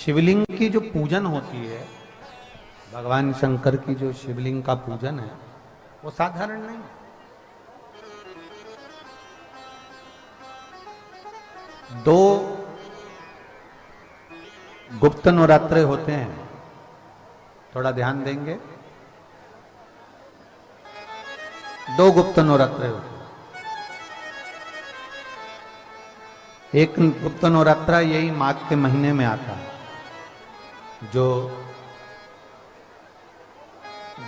शिवलिंग की जो पूजन होती है, भगवान शंकर की जो शिवलिंग का पूजन है वो साधारण नहीं। दो गुप्त नवरात्रे होते हैं, थोड़ा ध्यान देंगे। दो गुप्त नवरात्रे होते हैं। एक गुप्त नवरात्रा यही माघ के महीने में आता है, जो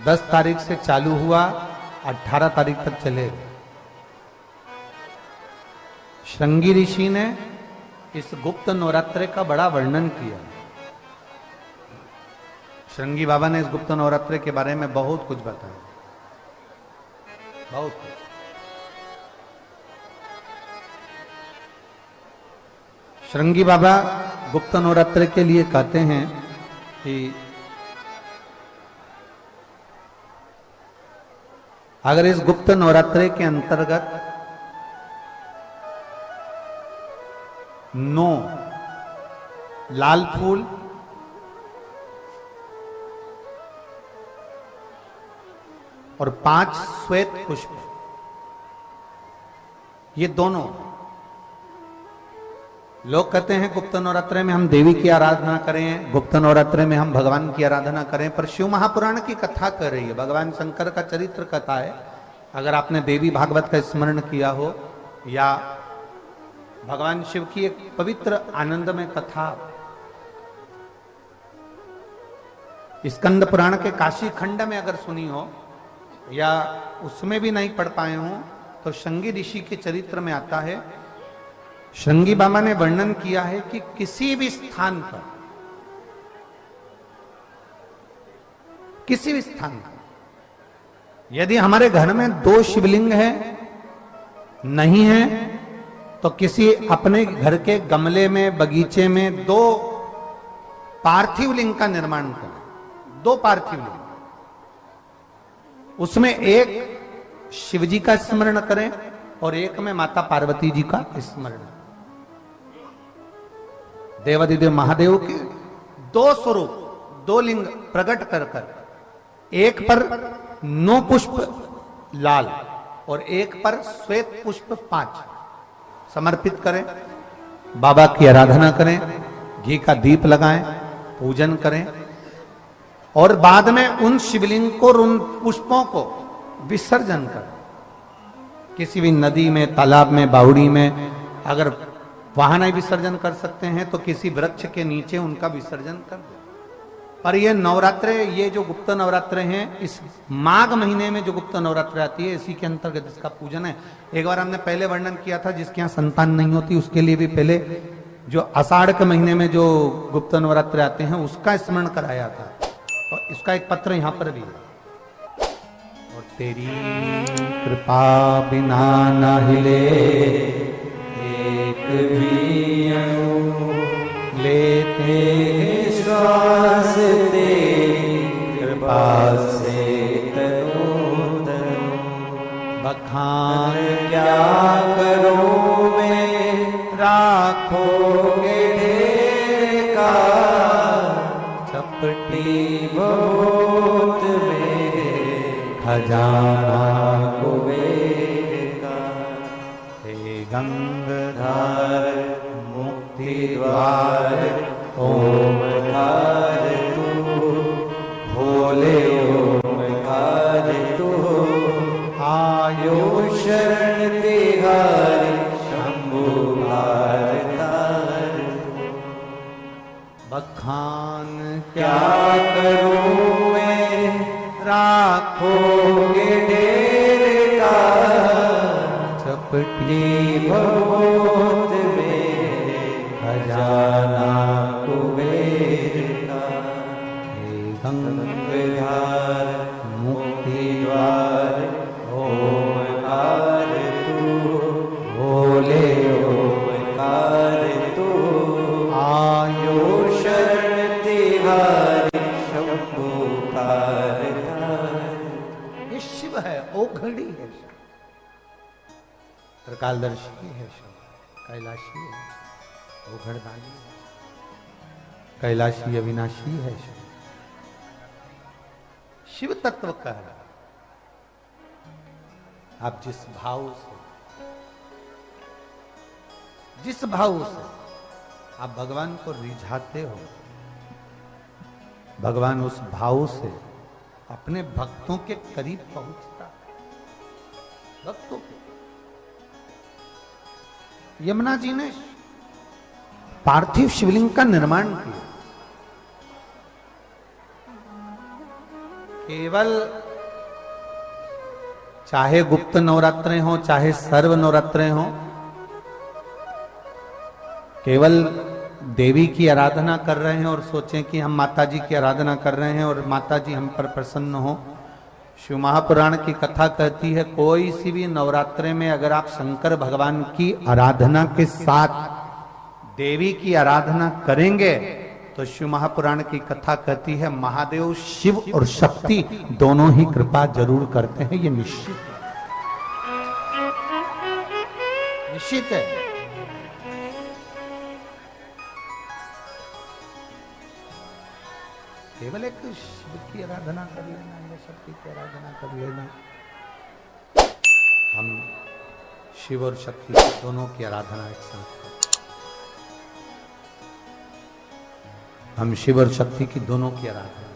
10 तारीख से चालू हुआ, 18 तारीख तक चलेगा। श्रृंगी ऋषि ने इस गुप्त नवरात्रे का बड़ा वर्णन किया। श्रृंगी बाबा ने इस गुप्त नवरात्रे के बारे में बहुत कुछ बताया, बहुत कुछ। श्रृंगी बाबा गुप्त नवरात्रे के लिए कहते हैं कि अगर इस गुप्त नवरात्रे के अंतर्गत 9 लाल फूल, और 5 श्वेत पुष्प, ये दोनों, लोग कहते हैं गुप्त नवरात्रे में हम देवी की आराधना करें, गुप्त नवरात्रे में हम भगवान की आराधना करें, पर शिव महापुराण की कथा कर रही है, भगवान शंकर का चरित्र कथा है। अगर आपने देवी भागवत का स्मरण किया हो या भगवान शिव की एक पवित्र आनंदमय कथा स्कंद पुराण के काशी खंड में अगर सुनी हो या उसमें भी नहीं पढ़ पाए हो, तो श्रृंगी ऋषि के चरित्र में आता है। श्रृंगी बाबा ने वर्णन किया है कि किसी भी स्थान पर, किसी भी स्थान पर यदि हमारे घर में 2 शिवलिंग है, नहीं है, तो किसी अपने घर के गमले में, बगीचे में 2 पार्थिव लिंग का निर्माण करें। 2 पार्थिव लिंग, उसमें एक शिव जी का स्मरण करें और एक में माता पार्वती जी का स्मरण। देवादिदेव महादेव के 2 स्वरूप, 2 लिंग प्रकट कर कर, एक पर 9 पुष्प लाल और एक पर श्वेत पुष्प 5 समर्पित करें, बाबा की आराधना करें, घी का दीप लगाएं, पूजन करें, और बाद में उन शिवलिंग को, उन पुष्पों को विसर्जन करें। किसी भी नदी में, तालाब में, बावड़ी में, अगर वहां नहीं विसर्जन कर सकते हैं तो किसी वृक्ष के नीचे उनका विसर्जन कर दो। पर ये नवरात्रे, ये जो गुप्त नवरात्रे हैं, इस माघ महीने में जो गुप्त नवरात्रे आती है, इसी के अंतर्गत इसका पूजन है। एक बार हमने पहले वर्णन किया था, जिसके यहाँ संतान नहीं होती उसके लिए भी पहले जो आषाढ़ के महीने में जो गुप्त नवरात्रे आते हैं उसका स्मरण कराया था, और इसका एक पत्र यहां पर भी है। और तेरी कृपा बिना न हिले एक भी अणु, लेते श्वास तेरी कृपा से तनु तनु। बखान क्या करूं मैं, राखोगे ढेर का, चपटी बहुत मेरे खजाना कुबेर का। हे गंगाधर मुक्ति द्वार ओमकार तू, भोले ओमकार तू, आयो शरण तिहारी शंभु भारतार। बखान क्या करूं मैं, राखोगे ढेर का, चपटी बहुत मेरे खजाना कुबेर का। हे गंगाधर मुक्ति द्वार ओमकार तू, भोले ओमकार तू, आयो शरण तिहारी शंभु भारतार। ये शिव है, ओघड़ी है, त्रिकालदर्शी है, कैलाशी है, ओघड़दानी है। कैलाशी अविनाशी है शिव। शिव तत्व कह रहा, आप जिस भाव से आप भगवान को रिझाते हो, भगवान उस भाव से अपने भक्तों के करीब पहुंचता है। भक्तों के यमुना जी ने पार्थिव शिवलिंग का निर्माण किया, केवल चाहे गुप्त नवरात्रे हो चाहे सर्व नवरात्रे हो, केवल देवी की आराधना कर रहे हैं और सोचें कि हम माता जी की आराधना कर रहे हैं और माता जी हम पर प्रसन्न हो। शिव महापुराण की कथा कहती है, कोई सी भी नवरात्रे में अगर आप शंकर भगवान की आराधना के साथ देवी की आराधना करेंगे तो शिव महापुराण की कथा कहती है महादेव शिव और शक्ति दोनों ही कृपा जरूर करते हैं। ये निश्चित है, निश्चित है। केवल एक शिव की आराधना कर लेना या शक्ति की आराधना कर लेना, हम शिव और शक्ति दोनों की आराधना एक साथ करें, हम शिव और शक्ति की दोनों की आराधना